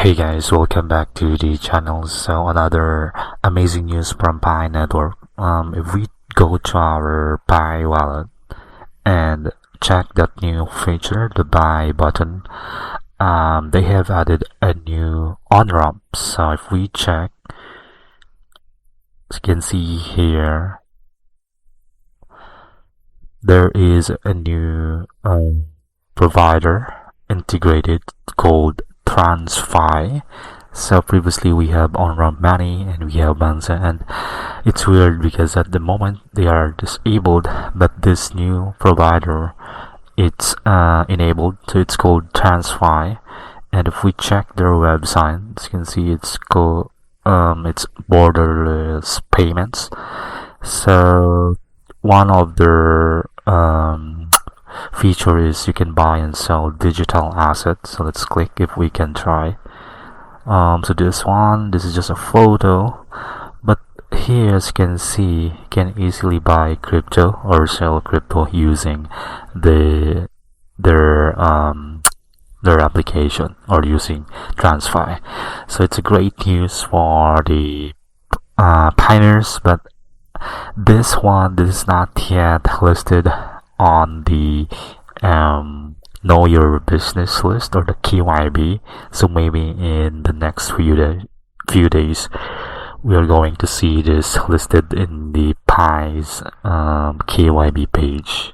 Hey guys, welcome back to the channel. So another amazing news from Pi Network. If we go to our Pi wallet and check that new feature, the buy button, they have added a new on-ramp. So if we check, as you can see here, there is a new provider integrated called TransFi. So previously we have Onramp.money and we have Banxa, and it's weird because at the moment they are disabled, but this new provider, it's enabled, so it's called TransFi. And if we check their website, as you can see, it's borderless payments. So one of their feature is you can buy and sell digital assets. So let's click if we can try. So this is just a photo, but here as you can see, you can easily buy crypto or sell crypto using their application or using TransFi. So it's a great news for the pioneers, but this is not yet listed on the know your business list or the KYB. So maybe in the next few days we are going to see this listed in the Pi's KYB page.